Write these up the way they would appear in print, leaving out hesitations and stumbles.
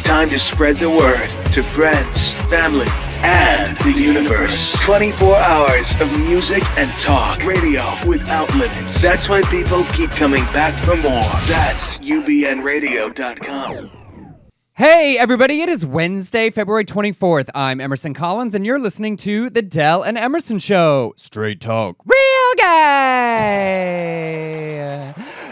time to spread the word to friends, family, and the universe. 24 hours of music and talk. Radio without limits. That's why people keep coming back for more. That's ubnradio.com. Hey, everybody, it is Wednesday, February 24th. I'm Emerson Collins, and you're listening to The Dell and Emerson Show. Straight talk. Real gay!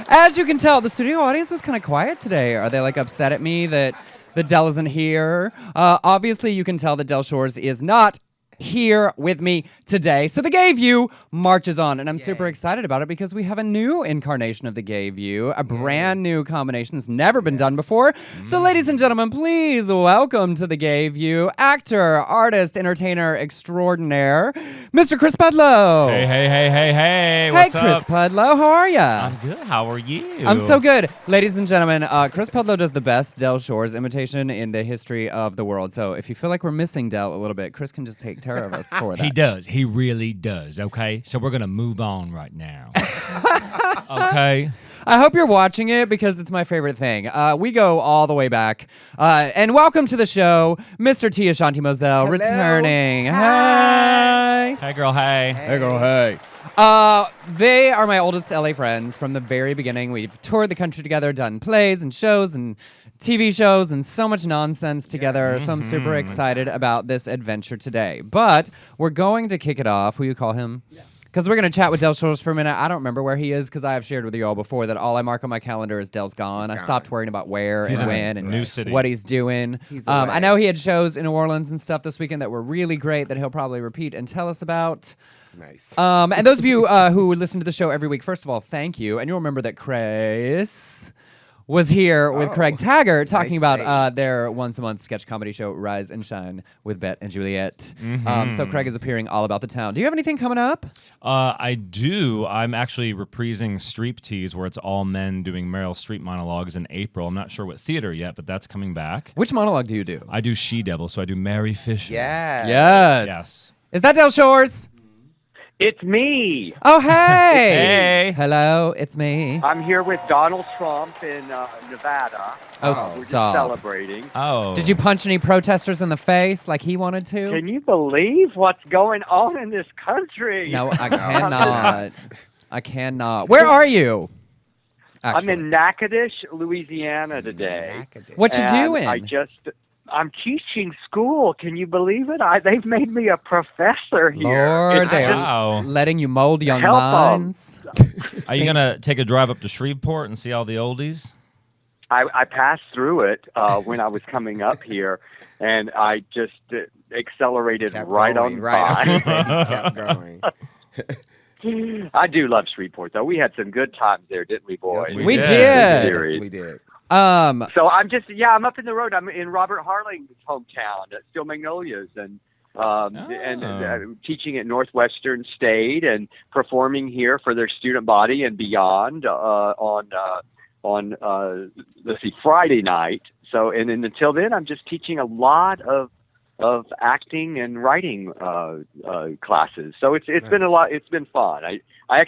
As you can tell, the studio audience was kind of quiet today. Are they, upset at me that the Dell isn't here? Obviously, you can tell that Del Shores is not here with me today. So the Gay View marches on, and I'm super excited about it because we have a new incarnation of the Gay View, a brand new combination that's never been done before. So ladies and gentlemen, please welcome to the Gay View actor, artist, entertainer extraordinaire, Mr. Chris Pudlo. Hey, what's up? Hey, Chris Pudlo, how are ya? I'm good. How are you? I'm so good. Ladies and gentlemen, Chris Pudlo does the best Del Shores imitation in the history of the world. So if you feel like we're missing Del a little bit, Chris can just take care of us for that. He does. He really does. Okay, so we're gonna move on right now. Okay. I hope you're watching it because it's my favorite thing. We go all the way back. And welcome to the show, Mr. T. Ashanti Mozelle, returning. Hi. Hey, girl. Hey. Hey, girl. Hey. They are my oldest LA friends from the very beginning. We've toured the country together, done plays and shows and TV shows and so much nonsense together. So I'm super excited about this adventure today. But we're going to kick it off. Who you call him? Because we're going to chat with Del Shores for a minute. I don't remember where he is because I have shared with you all before that all I mark on my calendar is Del's gone. I stopped worrying about where and when and new city. what he's doing. I know he had shows in New Orleans and stuff this weekend that were really great that he'll probably repeat and tell us about. Nice. And those of you who listen to the show every week, first of all, thank you. And you'll remember that Chris was here with Craig Taggart talking about their once-a-month sketch comedy show, Rise and Shine with Bette and Juliet. So Craig is appearing all about the town. Do you have anything coming up? I do. I'm actually reprising Striptease, where it's all men doing Meryl Streep monologues in April. I'm not sure what theater yet, but that's coming back. Which monologue do you do? I do She-Devil, so I do Mary Fisher. Yes. Is that Del Shores? It's me. Oh, hey. Hey. Hello, it's me. I'm here with Donald Trump in Nevada. Oh, We're stop. just celebrating. Oh. Did you punch any protesters in the face like he wanted to? Can you believe what's going on in this country? No, I cannot. I cannot. Where are you? Actually. I'm in Natchitoches, Louisiana today. What you And doing? I'm teaching school. Can you believe it? They've made me a professor here. Lord, they Wow. are letting you mold young Help 'em. minds. Are you going to take a drive up to Shreveport and see all the oldies? I passed through it when I was coming up here, and I just accelerated Kept right going, on right. by. Kept going. I do love Shreveport, though. We had some good times there, didn't we, boys? Yes, We did. did. We did. So I'm up in the road. I'm in Robert Harling's hometown at Steel Magnolias, and teaching at Northwestern State and performing here for their student body and beyond on Friday night. So and until then, I'm just teaching a lot of acting and writing classes. So it's been a lot. It's been fun. I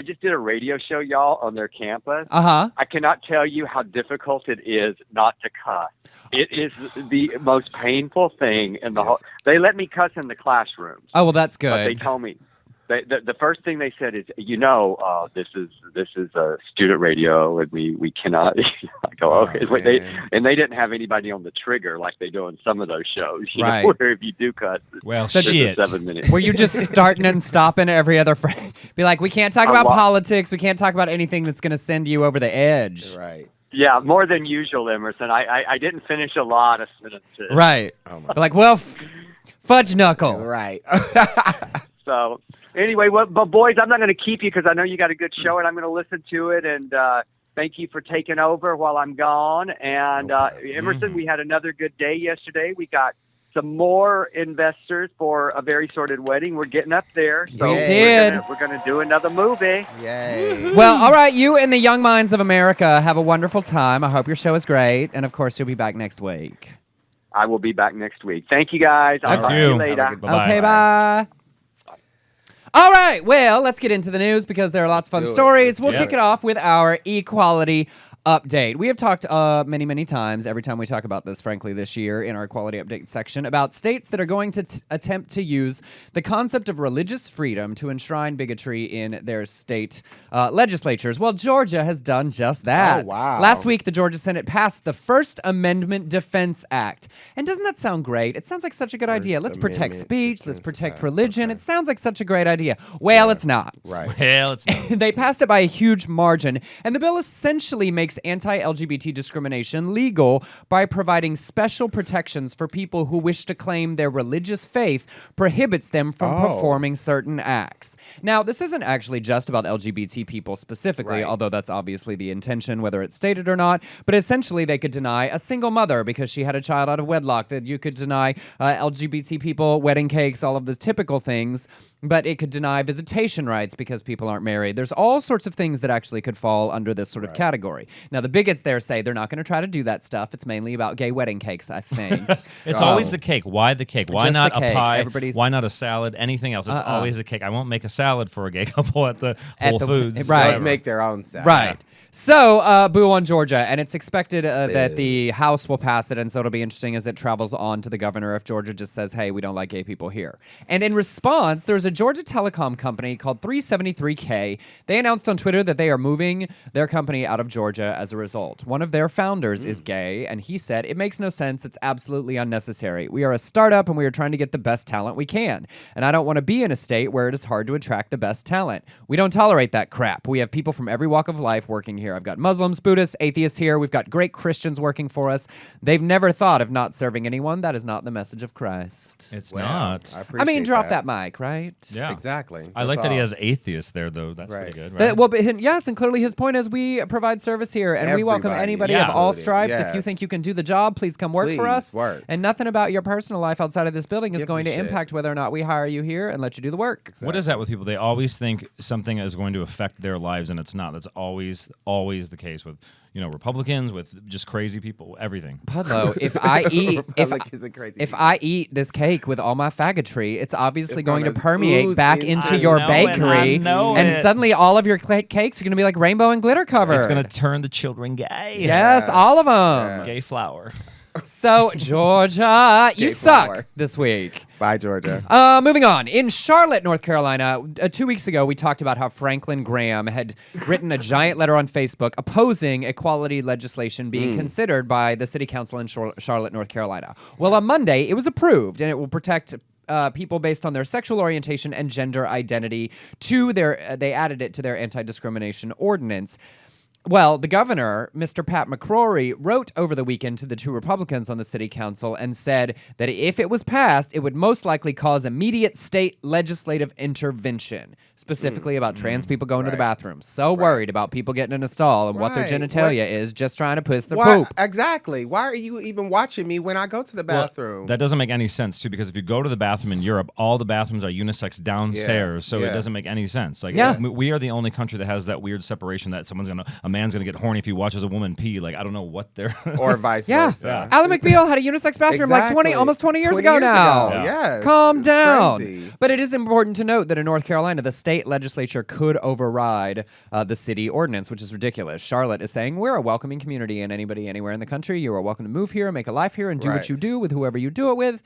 just did a radio show, y'all, on their campus. I cannot tell you how difficult it is not to cuss. It is the most painful thing in the whole. They let me cuss in the classrooms. Oh, well, that's good. But they told me. The first thing they said is, this is a student radio, and we cannot. I go, okay. They didn't have anybody on the trigger like they do on some of those shows, Right. where if you do cut, Well, there's a shit. 7 minutes. Were you just starting and stopping every other phrase? Be like, we can't talk about politics. We can't talk about anything that's going to send you over the edge. Right. Yeah, more than usual, Emerson. I didn't finish a lot of sentences. Right. Oh my. Be like, well, fudge knuckle. Right. So anyway, but boys, I'm not going to keep you because I know you got a good show, and I'm going to listen to it. And thank you for taking over while I'm gone. And Emerson, we had another good day yesterday. We got some more investors for A Very Sordid Wedding. We're getting up there. So We did. We're going to do another movie. Yay. Well, all right, you and the young minds of America have a wonderful time. I hope your show is great. And, of course, you'll be back next week. I will be back next week. Thank you, guys. I'll talk to you later. Bye-bye. Okay, bye. All right, well, let's get into the news because there are lots of fun do it. stories. We'll Yeah. kick it off with our equality update. We have talked many, many times, every time we talk about this, frankly, this year in our equality update section, about states that are going to attempt to use the concept of religious freedom to enshrine bigotry in their state legislatures. Well, Georgia has done just that. Oh, wow. Last week, the Georgia Senate passed the First Amendment Defense Act. And doesn't that sound great? It sounds like such a good idea. Let's protect Amendment speech. Let's Defense protect Act. religion. Okay. It sounds like such a great idea. Well, it's not. Right. Hell, it's not. They passed it by a huge margin, and the bill essentially makes anti-LGBT discrimination legal by providing special protections for people who wish to claim their religious faith prohibits them from performing certain acts. Now, this isn't actually just about LGBT people specifically, Right. although that's obviously the intention, whether it's stated or not, but essentially they could deny a single mother because she had a child out of wedlock, that you could deny LGBT people wedding cakes, all of the typical things, but it could deny visitation rights because people aren't married. There's all sorts of things that actually could fall under this sort of category. Now, the bigots there say they're not going to try to do that stuff. It's mainly about gay wedding cakes, I think. It's always the cake. Why the cake? Why Just not the cake. a pie? Everybody's- Why not a salad? Anything else? It's always a cake. I won't make a salad for a gay couple at the At Whole the- Foods. right. They whatever. make their own salad. Right. So, boo on Georgia, and it's expected that the House will pass it, and so it'll be interesting as it travels on to the governor if Georgia just says, hey, we don't like gay people here. And in response, there's a Georgia telecom company called 373K. They announced on Twitter that they are moving their company out of Georgia as a result. One of their founders is gay, and he said, it makes no sense. It's absolutely unnecessary. We are a startup, and we are trying to get the best talent we can. And I don't want to be in a state where it is hard to attract the best talent. We don't tolerate that crap. We have people from every walk of life working here. I've got Muslims, Buddhists, atheists here. We've got great Christians working for us. They've never thought of not serving anyone. That is not the message of Christ. It's Well, not. I I mean, appreciate drop that mic, right? Yeah. Exactly. I like That's that he all. has atheists there, though. That's Right. pretty good, right? Well, but yes, and clearly his point is we provide service here, and we welcome Everybody. anybody Yeah. of all Included. stripes. If you Yes. think you can do the job, please come work for Please, us. work. And nothing about your personal life outside of this building is Gives going a to shit. impact whether or not we hire you here and let you do the work. What is that with people? They always think something is going to affect their lives, and it's not. That's always the case with Republicans, with just crazy people, everything. Pudlo, if I eat Republicans and crazy if people. I eat this cake with all my faggotry, it's obviously It's going to gonna permeate ooze back into into it. your I know it, bakery, I know and it. suddenly all of your cakes are going to be like rainbow and glitter covered. It's going to turn the children gay. Yes, all of them. Yes. Gay flower. So, Georgia, you Gay suck flower. this week. Bye, Georgia. Moving on. In Charlotte, North Carolina, 2 weeks ago, we talked about how Franklin Graham had written a giant letter on Facebook opposing equality legislation being considered by the city council in Charlotte, North Carolina. Well, on Monday, it was approved, and it will protect people based on their sexual orientation and gender identity they added it to their anti-discrimination ordinance. Well, the governor, Mr. Pat McCrory, wrote over the weekend to the two Republicans on the city council and said that if it was passed, it would most likely cause immediate state legislative intervention, specifically about trans people going to the bathroom. So worried about people getting in a stall and what their Right. genitalia is, just trying to push their Why, poop. exactly. Why are you even watching me when I go to the bathroom? That doesn't make any sense, too, because if you go to the bathroom in Europe, all the bathrooms are unisex downstairs, so it yeah. doesn't make any sense. Like, Yeah. we are the only country that has that weird separation that a man's gonna get horny if he watches a woman pee. Like, I don't know what they're. or vice Yeah. versa. Alan McBeal had a unisex bathroom like Exactly. almost 20 years 20 ago years now. ago. Yes. Calm It's down. crazy. But it is important to note that in North Carolina, the state legislature could override the city ordinance, which is ridiculous. Charlotte is saying, we're a welcoming community, and anybody anywhere in the country, you are welcome to move here, make a life here, and do what Right. you do with whoever you do it with,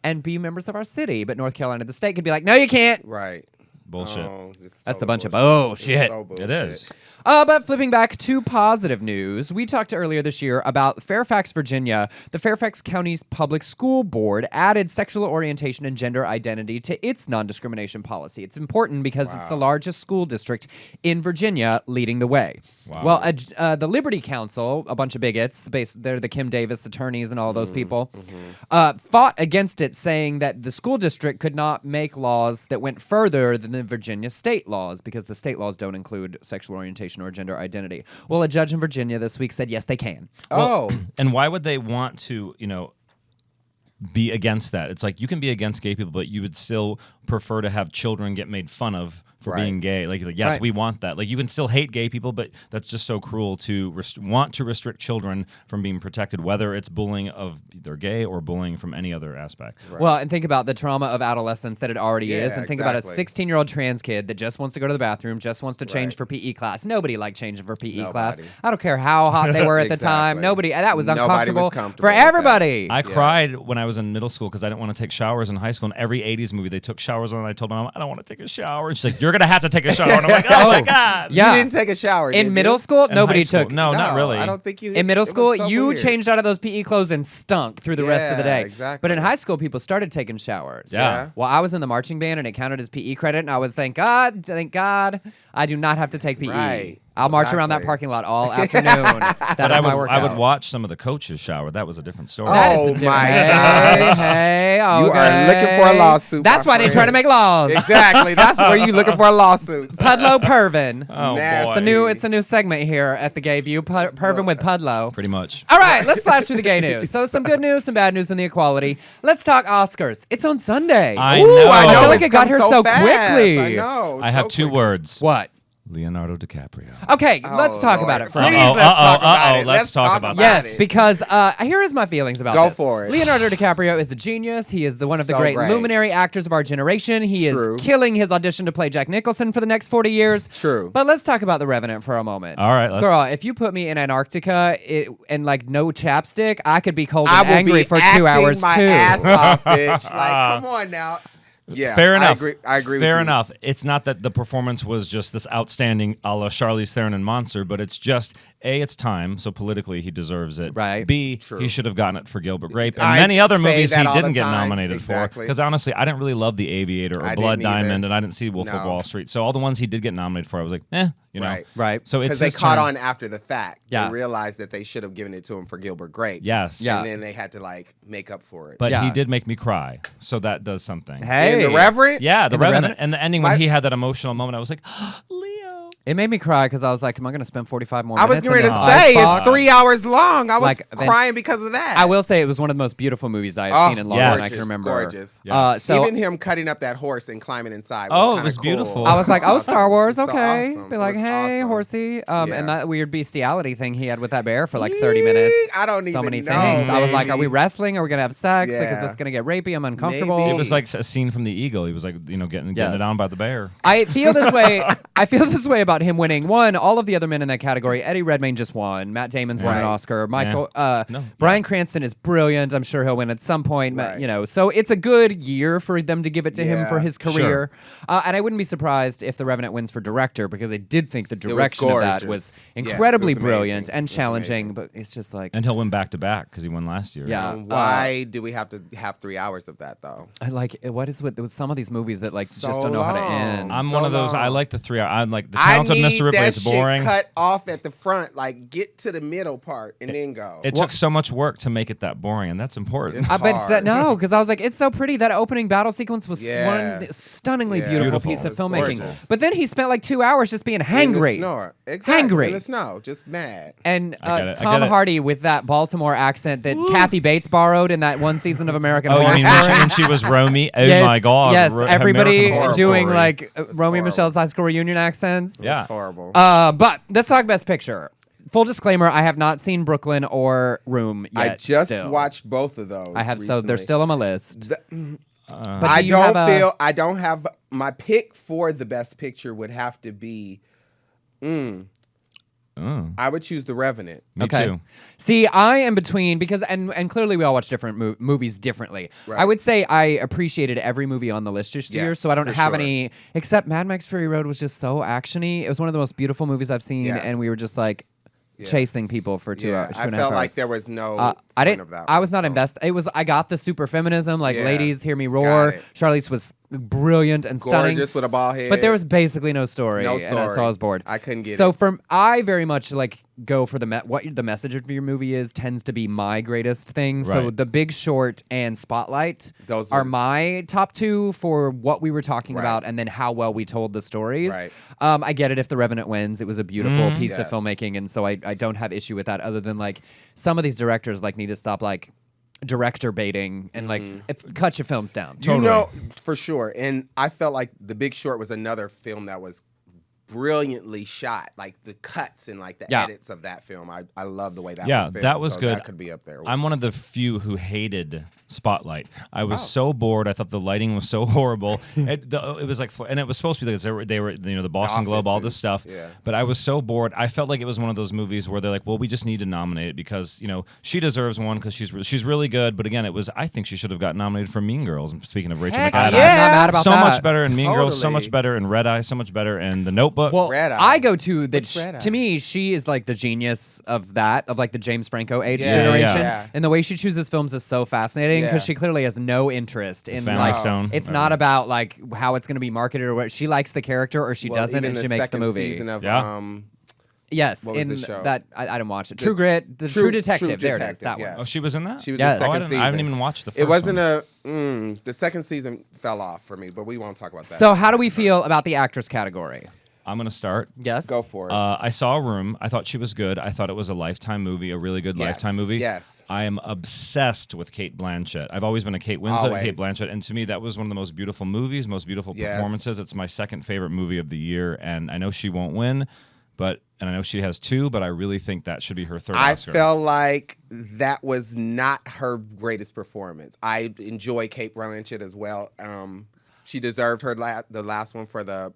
and be members of our city. But North Carolina, the state could be like, no, you can't. Right. Bullshit. Oh, this is That's so a bunch of bullshit. bullshit. So It is. But flipping back to positive news, we talked earlier this year about Fairfax, Virginia. The Fairfax County's Public School Board added sexual orientation and gender identity to its non-discrimination policy. It's important because it's the largest school district in Virginia, leading the way. Wow. Well, the Liberty Council, a bunch of bigots, they're the Kim Davis attorneys and all those people, fought against it, saying that the school district could not make laws that went further than the Virginia state laws because the state laws don't include sexual orientation or gender identity. Well, a judge in Virginia this week said, yes, they can. Oh, And why would they want to, be against that? It's like you can be against gay people, but you would still prefer to have children get made fun of for Right. being gay. Like yes, Right. we want that. Like you can still hate gay people, but that's just so cruel to want to restrict children from being protected, whether it's bullying of they're gay or bullying from any other aspect. Well, and think about the trauma of adolescence that it already is, and think about a exactly. 16-year-old trans kid that just wants to go to the bathroom, just wants to change Right. for PE class. Nobody liked changing for PE class. Nobody. I don't care how hot they were at the time. Exactly. Nobody. That was Nobody was uncomfortable comfortable for with that. everybody. I cried when I was in middle school because I didn't want to take showers in high school. And every 80s movie they took showers on, and I told my mom, I don't want to take a shower. And she's like, you're going to have to take a shower. And I'm like, oh my God. Yeah. You didn't take a shower, In did middle you? school, In nobody high school. took. No, not really. I don't think you. In middle it was school, so you weird. changed out of those PE clothes and stunk through the rest of the Yeah, day. exactly. But in high school, people started taking showers. Yeah. Well, I was in the marching band and it counted as PE credit, and I was thank God, I do not have to take PE. right. I'll march around that Exactly. parking lot all afternoon. That But is I my would, workout. I would watch some of the coaches shower. That was a different story. That is Oh a different- my hey, gosh. Hey, You are okay. looking for a lawsuit, That's my why they try friend. to make laws. Exactly. That's where you looking for a lawsuit. Pudlo Pervin. Oh, Nasty. boy. It's a new segment here at the Gay View. Pervin with Pudlo. Pretty much. All right, let's flash through the gay news. So some good news, some bad news, and the equality. Let's talk Oscars. It's on Sunday. I Ooh, know. I I know. feel like it's it got come here so fast. quickly. I know. I have so two quick. words. What? Leonardo DiCaprio. Okay, let's Oh, talk Lord. about it Please, first. Uh-oh, let's talk about uh-oh, it. let's talk about it. Yes, because here is my feelings about Go this. for it. Leonardo DiCaprio is a genius. He is one of the So great great. luminary actors of our generation. He True. is killing his audition to play Jack Nicholson for the next 40 years. True. But let's talk about The Revenant for a moment. All right, let's- Girl, if you put me in Antarctica and like no chapstick, I could be cold I and will angry be for 2 acting hours my too. ass off, bitch. Like, come on now. Yeah, Fair enough. I agree. Fair with you. enough. It's not that the performance was just this outstanding a la Charlize Theron and Monster, but it's just A, it's time, so politically he deserves it. Right. B, True. he should have gotten it for Gilbert Grape and I many other say movies that he all didn't the get time. nominated Exactly. for. Because honestly, I didn't really love The Aviator or I Blood didn't either. Diamond, and I didn't see Wolf of No. Wall Street. So all the ones he did get nominated for, I was like, you know. Right. Right. So it's Because they his caught turn. on after the fact. Yeah. They realized that they should have given it to him for Gilbert Grape. Yes. Yeah. And then they had to like make up for it. But Yeah. he did make me cry, so that does something. Hey. In The Reverend? Yeah, The In The Revenant. Revenant? And the ending My- when he had that emotional moment, I was like, Leo. It made me cry because I was like, am I going to spend 45 more I minutes? was going in to this say icebox? it's 3 hours long. I was Like, then- crying because of that. I will say it was one of the most beautiful movies I have seen in long yes. time I can remember. Gorgeous. Yes. So Even him cutting up that horse and climbing inside. Oh, it kinda was cool. beautiful. I was like, oh, Star Wars, So okay. awesome. Be It like, was hey, awesome. horsey. Yeah. And that weird bestiality thing he had with that bear for like 30 minutes. I don't So even many know, things. I was like, are we maybe. wrestling? Are we going to have sex? Like, is Yeah. this going to get rapey? I'm uncomfortable. Maybe. It was like a scene from The Eagle. He was like, getting Yes. it on by the bear. I feel this way. I feel this way about him winning. One, all of the other men in that category. Eddie Redmayne just won. Matt Damon's won an Right. Oscar. No. Bryan Cranston is brilliant. I'm sure he'll win at some point. Right. So it's a good year for them to give it to him Yeah. for his career. And I wouldn't be surprised if The Revenant wins for director because I did think the direction of that gorgeous. was Yes, it incredibly was brilliant amazing. and It was challenging. amazing. But it's just like And he'll win back to back because he won last year. Yeah. Why do we have to have 3 hours of that though? I like what is with some of these movies that like So just don't know how to long. end. I'm So one of those. long. I like the 3 hour. I'm like the I Talented need Mr. Ripley. that It's shit boring. cut off at the front. Like get to the middle part and then go. It took so much work to make it that boring, and that's important. It's I bet hard. no, because I was like, it's so pretty. That opening battle sequence was Yeah. one stunningly Yeah. beautiful, Beautiful. piece of It's filmmaking. gorgeous. But then he spent like 2 hours just being In the hangry. snow. Exactly. Hangry. In the snow. Just mad. And I get it, I Tom get it. Hardy with that Baltimore accent that Kathy Bates borrowed in that one season of American Oh, Horror you mean Story. when she was Romy? Oh Yes, my God! Yes, everybody American Horror doing Story. like It's Romeo and horrible. Michelle's high school reunion accents. Yeah. It's horrible. But let's talk Best Picture. Full disclaimer: I have not seen Brooklyn or Room yet. I just still. watched both of those. I have, so they're recently. still on my list. But I do you have don't a- feel I don't have my pick for the best picture would have to be I would choose The Revenant. Me too. See, I am between because and clearly we all watch different movies differently. Right. I would say I appreciated every movie on the list this year, Yes, so I don't for have sure. any except Mad Max Fury Road was just so actiony. It was one of the most beautiful movies I've seen, Yes. and we were just like chasing people for 2 Yeah, hours. I 2.5 felt like hours. there was no I point didn't. of that I one, was not so. invested. It was. I got the super feminism. Like, Yeah. ladies, hear me roar. Got it. Charlize was brilliant and stunning. Gorgeous with a bald head. But there was basically no story, No and so story. I was bored. I couldn't get so it. from I very much like go for what the message of your movie is tends to be my greatest thing. So Right. The Big Short and Spotlight Those are are- my top two for what we were talking Right. about, and then how well we told the stories. Right. I get it if The Revenant wins; it was a beautiful piece of Yes. filmmaking, and so I don't have issue with that. Other than like some of these directors like need to stop like director baiting and like cut your films down. You know, for sure. And I felt like The Big Short was another film that was brilliantly shot, like the cuts and like the edits of that film. I love the way that was filmed. That was so good. That could be up there. I'm one of the few who hated Spotlight. I was so bored. I thought the lighting was so horrible. It was like, and it was supposed to be like they were the Boston Globe, all this stuff. Yeah. But I was so bored. I felt like it was one of those movies where they're like, well, we just need to nominate it because she deserves one because she's really good. But again, I think she should have got nominated for Mean Girls. And speaking of Rachel McAdams, I'm not mad about so that. much better in Mean Girls, so Totally. much better in Red Eye, so much better in The Notebook. Well, Red Eye. I go to that. Red Eye? To me, she is like the genius of that, of like the James Franco age Yeah, generation, yeah. and the way she chooses films is so fascinating because Yeah. she clearly has no interest in Family like. Stone, It's whatever. not about like how it's going to be marketed or what. She likes the character or she doesn't, even and she makes the second movie. Season of, Yeah. Yes, what was in the show? that I didn't watch it. True Grit, the True Detective. There it is. That yeah. one. Oh, she was in that? She was Yes. in the Oh, I second haven't season. even watched the first It wasn't one. the second season fell off for me, but we won't talk about that. So, how do we feel about the actress category? I'm going to start. Yes, Go for it. I saw Room. I thought she was good. I thought it was a Lifetime movie, a really good Yes, Lifetime movie. yes. I am obsessed with Kate Blanchett. I've always been a Kate Winslet, Always. Kate Blanchett, and to me that was one of the most beautiful movies, most beautiful Yes. performances. It's my second favorite movie of the year, and I know she won't win, and I know she has 2, but I really think that should be her third I Oscar. felt like that was not her greatest performance. I enjoy Kate Blanchett as well. She deserved her the last one for the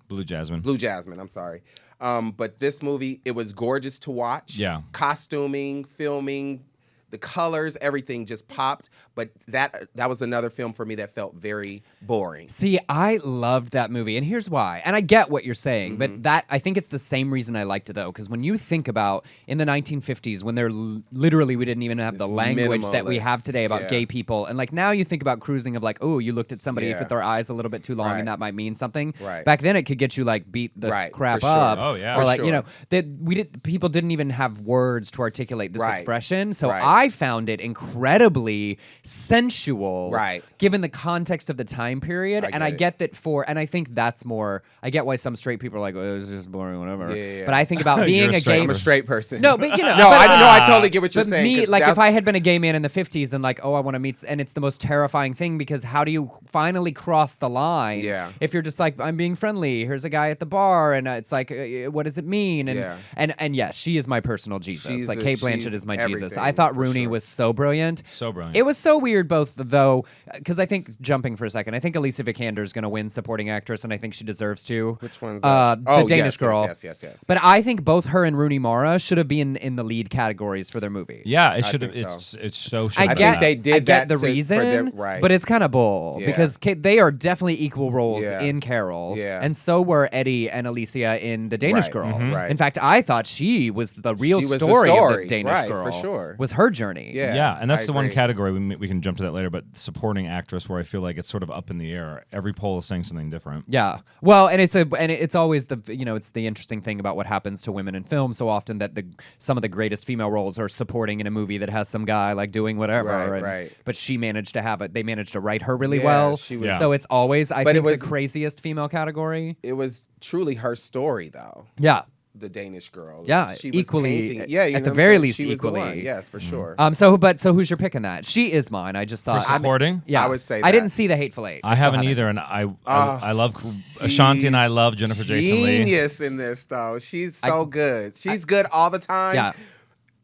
Blue Jasmine. Blue Jasmine. I'm sorry, but this movie, it was gorgeous to watch. Yeah. Costuming, filming, the colors, everything just popped. But that was another film for me that felt very boring. See, I loved that movie, and here's why. And I get what you're saying, but that I think it's the same reason I liked it though, because when you think about in the 1950s, when literally we didn't even have the It's language that we minimalist. have today about Yeah. gay people, and like now you think about cruising of like, oh, you looked at somebody Yeah. with their eyes a little bit too long, Right. and that might mean something. Right. Back then, it could get you like beat the Right, crap for sure. up. Oh, yeah. Or For like sure. that people didn't even have words to articulate this Right. expression, so Right. I found it incredibly sensual. Right. Given the context of the time period, and I get it. get that and I think that's more. I get why some straight people are like, "Oh, it's just boring, whatever." Yeah. But I think about You're being a a straight gay. I'm a straight person. No, but you know, no, but, I totally get what you're but saying. me, 'cause like, if that's- I had been a gay man in the 50s, then like, oh, I want to meet, and it's the most terrifying thing because how do you finally cross the line? Yeah. If you're just like, I'm being friendly. Here's a guy at the bar, and it's like, what does it mean? And Yeah. and yes, she is my personal Jesus. She's Like a- Kate Blanchett she's is my Jesus. everything, I thought for Rooney sure. was so brilliant. So brilliant. It was so weird, both though, because I think jumping for a second, I think Alicia Vikander is going to win supporting actress, and I think she deserves to. Which one's the that? Danish girl? Yes. But I think both her and Rooney Mara should have been in the lead categories for their movies. Yeah, it I should have. think It's so. I I get think they did I get that the for their- reason, right. but it's kind of bull Yeah. because they are definitely equal roles Yeah. in Carol, Yeah. and so were Eddie and Alicia in The Danish Right, Girl. right. In fact, I thought she was the real She was the story of story, The Danish right, Girl. for sure. Was her journey. Yeah. And that's I the one agree. category we can jump to that later. But supporting actress, where I feel like it's sort of up in the air. Every poll is saying something different. Yeah. Well, and it's always it's the interesting thing about what happens to women in film so often that some of the greatest female roles are supporting in a movie that has some guy like doing whatever. Right. But she managed to they managed to write her really Yeah, well. she was- Yeah. So it's always I But think it was- the craziest female category. It was truly her story, though. Yeah. The Danish girl. Yeah, she was equally, painting- Yeah, you at know the what I'm very saying? least, she was the equally. one. Yes, for sure. So who's your pick in that? She is mine. I just thought. For supporting? Yeah, I would say I that. didn't see The Hateful Eight. I still haven't either, and I love Ashanti, and I love Jennifer Jason Leigh. Genius in this, though. She's so good. She's good all the time. Yeah.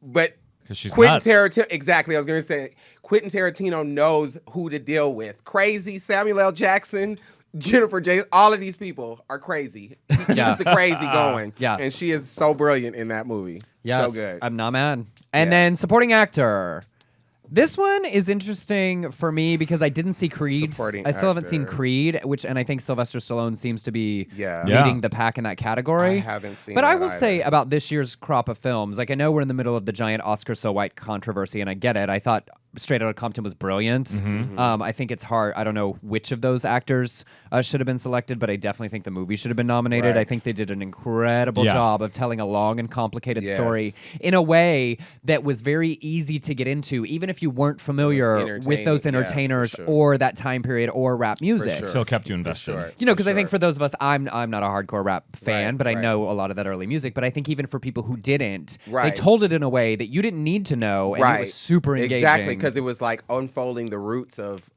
But 'Cause she's Quentin nuts. Tarantino, exactly. I was going to say, Quentin Tarantino knows who to deal with. Crazy Samuel L. Jackson, Jennifer Jason, all of these people are crazy. He keeps the crazy going. Yeah. And she is so brilliant in that movie. Yes, So good. I'm not mad. And Yeah. then supporting actor. This one is interesting for me because I didn't see Creed. Supporting I still haven't seen actor. Creed, and I think Sylvester Stallone seems to be Yeah. leading Yeah. the pack in that category. I haven't seen But I that will say either. about this year's crop of films, like I know we're in the middle of the giant Oscar so white controversy, and I get it. I thought Straight Outta Compton was brilliant. I think it's hard. I don't know which of those actors should have been selected, but I definitely think the movie should have been nominated. Right. I think they did an incredible job of telling a long and complicated Yes. story in a way that was very easy to get into, even if you weren't familiar with those entertaining. entertainers Yes, for sure. or that time period or rap music. sure. Still kept you invested. Sure. You know, because For I think sure. for those of us, I'm not a hardcore rap fan, Right, but I right. know a lot of that early music. But I think even for people who didn't, they Right. told it in a way that you didn't need to know, and it was super engaging. Exactly, because it was like unfolding the roots of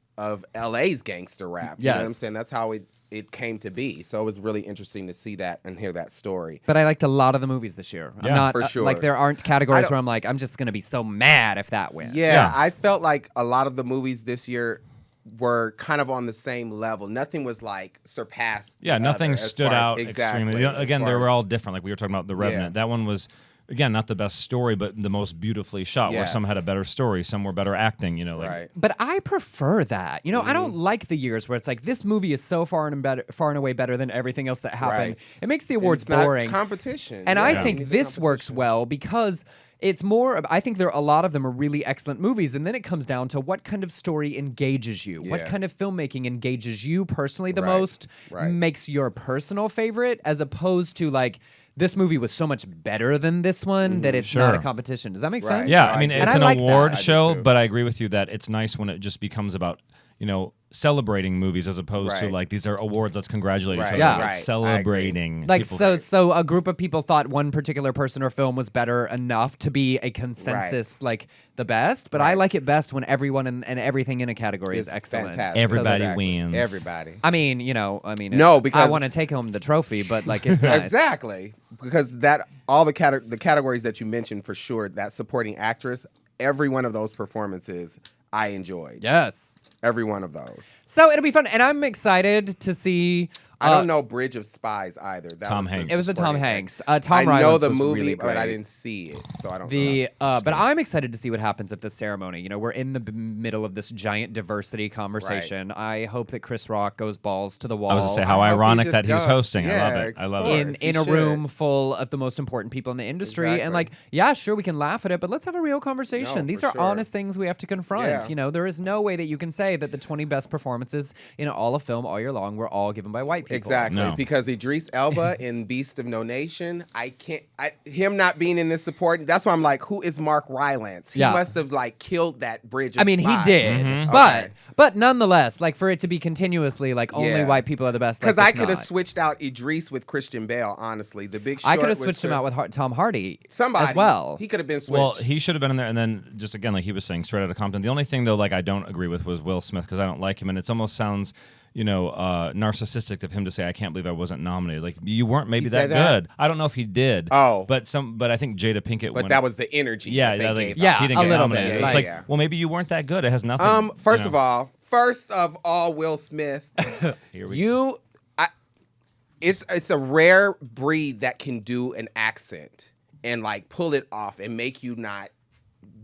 LA's gangster rap. You know what I'm Yes. saying? That's how it came to be. So it was really interesting to see that and hear that story. But I liked a lot of the movies this year. I'm Yeah, not for sure. like there aren't categories don't- where I'm like, I'm just gonna be so mad if that wins. Yeah, I felt like a lot of the movies this year were kind of on the same level. Nothing was like surpassed. Yeah, the nothing other as stood far as- out exactly, extremely. as Again, they far were as- all different. Like we were talking about The Revenant. That one was, again, not the best story, but the most beautifully shot. Where some Yes. had a better story, some were better acting. You know, like right. But I prefer that. You know, I don't like the years where it's like this movie is so far and away better than everything else that happened. Right. It makes the awards It's not boring. competition. And Yeah. I think It's a this works competition. well because it's more I think a lot of them are really excellent movies, and then it comes down to what kind of story engages you. What Yeah. kind of filmmaking engages you personally the Right, most, right. makes your personal favorite, as opposed to like this movie was so much better than this one that it's not a Sure. competition. Does that make Right. sense? Yeah, No, I mean, I it's And an I like that. award I do show, too. but I agree with you that it's nice when it just becomes about, celebrating movies as opposed to Right. like these are awards. Let's congratulate each Right, other. Yeah. Like, right. I agree. celebrating. Like people. so a group of people thought one particular person or film was better enough to be a consensus like the best, but I like it best when everyone and everything in a category is It's excellent. fantastic. Everybody Exactly. wins. Everybody. I mean, No, I because- want to take home the trophy, but like it's nice. Exactly, because that all the categories that you mentioned for sure, that supporting actress, every one of those performances I enjoyed. Yes. Every one of those. So it'll be fun, and I'm excited to see. I don't know Bridge of Spies either. That Tom was the Hanks. It was the Tom supporting Hanks. actor. Tom I know Rylance the was movie, really but I great. didn't see it, so I don't The know. but I'm excited to see what happens at this ceremony. We're in the middle of this giant diversity conversation. I hope that Chris Rock goes balls to the wall. I was gonna say how I hope he ironic just that he was goes. hosting. I Yeah, love it. I love explore it. in He a should. room full of the most important people in the industry, and Exactly. like, yeah, sure, we can laugh at it, but let's have a real conversation. No, These for are sure. honest things we have to confront. Yeah. There is no way that you can say that the 20 best performances in all of film all year long were all given by white people. Exactly, No. because Idris Elba in Beast of No Nation, him not being in this support. That's why I'm like, who is Mark Rylance? He Yeah. must have like killed that Bridge. Of I mean, he Spies. did, Mm-hmm. but nonetheless, like for it to be continuously like only Yeah. white people are the best. Because like, I it's could have not. switched out Idris with Christian Bale. Honestly, The Big Short. I could have was switched him to- out with Tom Hardy somebody as well. He could have been switched. Well, he should have been in there, and then just again, like he was saying, Straight Outta Compton. The only thing though, like I don't agree with was Will Smith because I don't like him, and it almost sounds, narcissistic of him to say, "I can't believe I wasn't nominated." Like you weren't maybe He that said that? good. I don't know if he did. Oh. but I think Jada Pinkett. but when- that was the energy. yeah, that they yeah, gave Yeah, out. he didn't a get little nominated. bit, It's like- like, well, maybe you weren't that good. It has nothing. First of all, Will Smith, Here we it's a rare breed that can do an accent and like pull it off and make you not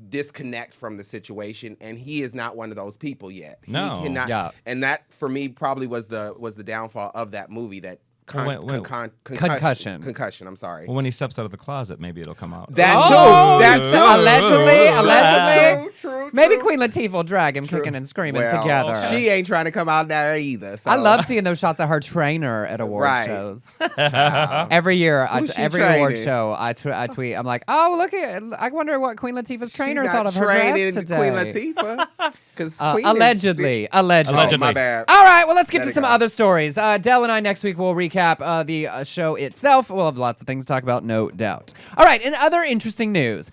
disconnect from the situation, and he is not one of those people yet. No. He cannot. Yeah. And that for me probably was the downfall of that movie. That Concussion. Concussion. I'm sorry. Well, when he steps out of the closet, maybe it'll come out. That Oh, too. That too. allegedly. True. Maybe Queen Latifah will drag him kicking and screaming Well, together. She ain't trying to come out there either. So. I love seeing those shots of her trainer at award Right. shows. Every year, Who's she every award training? show, I tweet. I'm like, oh, look at. I wonder what Queen Latifah's trainer She thought not of her dress training today. Queen Latifah. Because Allegedly. Oh, Allegedly. my bad. All right, well, let's get to Let it some go. other stories. Dell and I next week will recap the show itself. We'll have lots of things to talk about, no doubt. All right, in other interesting news,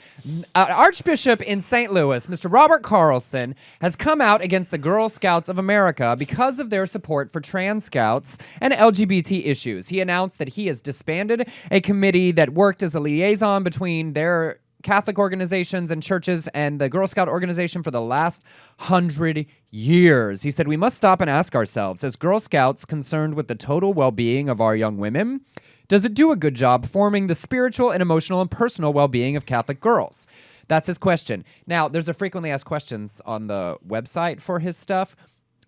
Archbishop in St. Louis, Mr. Robert Carlson, has come out against the Girl Scouts of America because of their support for trans scouts and LGBT issues. He announced that he has disbanded a committee that worked as a liaison between their Catholic organizations and churches and the Girl Scout organization for the last 100 years. He said, we must stop and ask ourselves, as Girl Scouts concerned with the total well-being of our young women, does it do a good job forming the spiritual and emotional and personal well-being of Catholic girls? That's his question. Now, there's a frequently asked questions on the website for his stuff.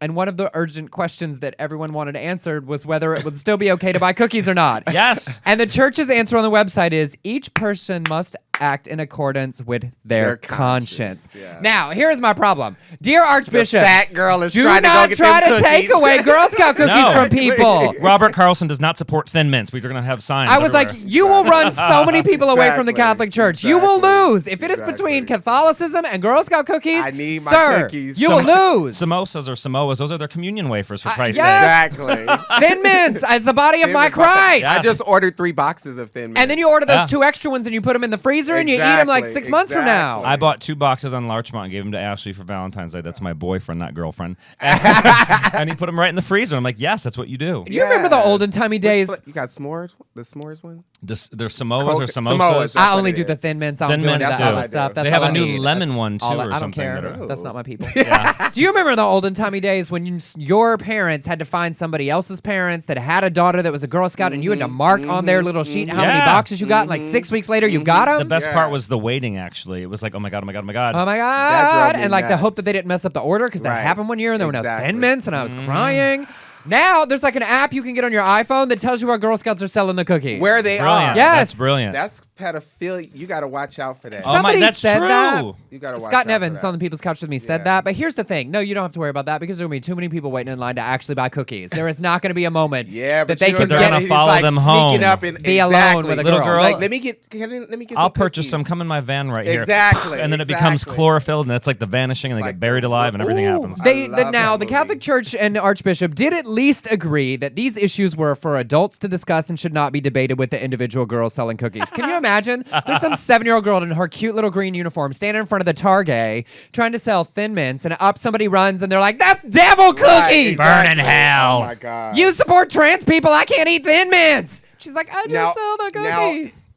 And one of the urgent questions that everyone wanted answered was whether it would still be okay to buy cookies or not. Yes. And the church's answer on the website is each person must act in accordance with their conscience. Yeah. Now, here's my problem. Dear Archbishop, That girl is do trying to go not get try them to take cookies. away Girl Scout cookies No. from people. Robert Carlson does not support Thin Mints. We're going to have signs. I was like, everywhere. you will run so many people away from the Exactly. Catholic Church. You will Exactly. lose. If it is between Exactly. Catholicism and Girl Scout cookies, I need my sir, cookies. you will lose. Samosas or Samoas, those are their communion wafers, for Christ's yes. sake. Exactly. Thin Mints as the body of my Christ. I just ordered 3 boxes of Thin Mints. And then you order those Yeah. 2 extra ones and you put them in the freezer and you eat them like Exactly, 6 months from now. exactly. I bought 2 boxes on Larchmont and gave them to Ashley for Valentine's Day. That's my boyfriend, not girlfriend. And he put them right in the freezer. I'm like, yes, that's what you do. Do you remember the olden timey days? You got s'mores? The s'mores one? They're Samoas or Samoas. samosas. I what only it do the is. Thin Mints. I Thin don't do any of Mints, that too. other stuff. That's They have all a I new need. lemon That's one, too, all or I don't something care. that are- That's not my people. Yeah. Do you remember the olden timey days when your parents had to find somebody else's parents that had a daughter that was a Girl Scout and you had to mark on their little sheet how many Yeah. boxes you got and like 6 weeks later you got them? The best Yeah. part was the waiting, actually. It was like, oh my God, oh my God, oh my God. Oh my That God. drove me And like the nuts. hope that they didn't mess up the order because that Right. happened one year and there were no Exactly. Thin Mints and I was crying. Now there's like an app you can get on your iPhone that tells you where Girl Scouts are selling the cookies. Where they Brilliant. are. Yes. That's brilliant. That's pedophilia. You got to watch out for that. Oh my- Somebody that's said true. that. You got to watch out Scott for Nevins that. on the People's Couch with me said Yeah. that. But here's the thing. No, you don't have to worry about that because there will be too many people waiting in line to actually buy cookies. There is not going to be a moment Yeah, but that they you can know, they're get. gonna he's follow like them sneaking home. up and Be alone exactly. with a Little girl. girl. Like, let me get some I'll purchase cookies. some. Come in my van right here. Exactly, And then it becomes exactly. chlorophyll, and it's like the vanishing, and they It's get like buried the- alive, and everything Ooh. happens. They, love now, that the movie. Catholic Church and the Archbishop did at least agree that these issues were for adults to discuss and should not be debated with the individual girls selling cookies. Can you imagine? There's some 7-year-old girl in her cute little green uniform standing in front of the Target trying to sell Thin Mints, and up somebody runs and they're like, "That's devil cookies! Right, exactly. Burn in hell. Oh my God. You support trans people. I can't eat Thin Mints." She's like, "I just now, sell the now, cookies."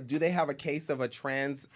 do they have a case of a trans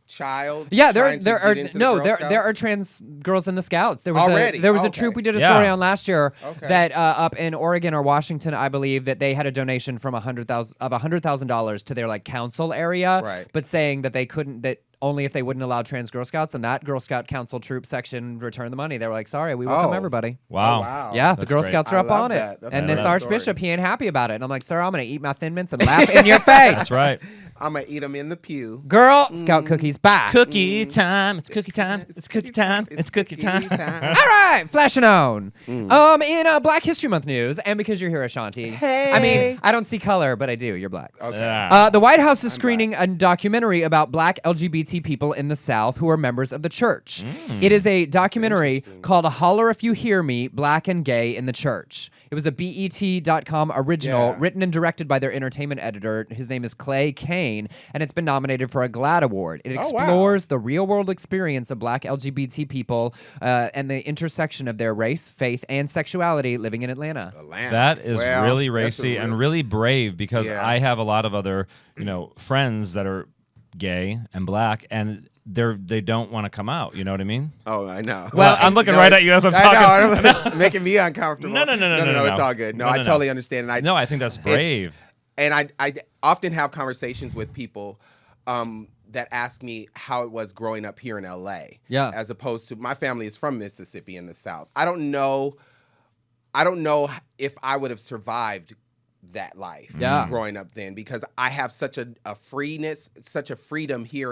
child? Yeah, trying to there get are into the no Girl there Scouts? there are trans girls in the Scouts. There was Already? there was a Okay. troop we did a Yeah. story on last year Okay. that up in Oregon or Washington, I believe, that they had a donation from $100,000 to their like council area, Right. but saying that they couldn't that. Only if they wouldn't allow trans Girl Scouts, and that Girl Scout Council troop section returned the money. They were like, "Sorry, we welcome Oh. everybody." Wow. Oh, wow. Yeah, the That's Girl great. Scouts are I up love on that. it, That's and a this great Archbishop, story. he ain't happy about it. And I'm like, "Sir, I'm gonna eat my Thin Mints and laugh in your face." That's right. I'm going to eat them in the pew. Girl Scout cookies, bye. Cookie time. It's cookie time. It's cookie time. It's cookie time. All right, flashing on. In Black History Month news, and because you're here, Ashanti. Hey. I mean, I don't see color, but I do. You're black. Okay. Yeah. The White House is screening a documentary about black LGBT people in the South who are members of the church. It is a documentary interesting. called Holler If You Hear Me, Black and Gay in the Church. It was a BET.com original, Yeah. written and directed by their entertainment editor. His name is Clay Kane, and it's been nominated for a GLAAD Award. It wow. explores the real-world experience of black LGBT people and the intersection of their race, faith, and sexuality living in Atlanta. That is Well, really that's a racy and real- really brave because Yeah. I have a lot of other, friends that are gay and black, and they don't want to come out. You know what I mean? Oh, I know. Well, I'm looking right at you as I'm talking. I know, making me uncomfortable. No. It's all good. No, No, I no. totally understand. And No, I think that's brave. And I often have conversations with people that ask me how it was growing up here in LA. Yeah. As opposed to my family is from Mississippi in the South. I don't know if I would have survived that life Yeah. growing up then because I have such a freeness, such a freedom here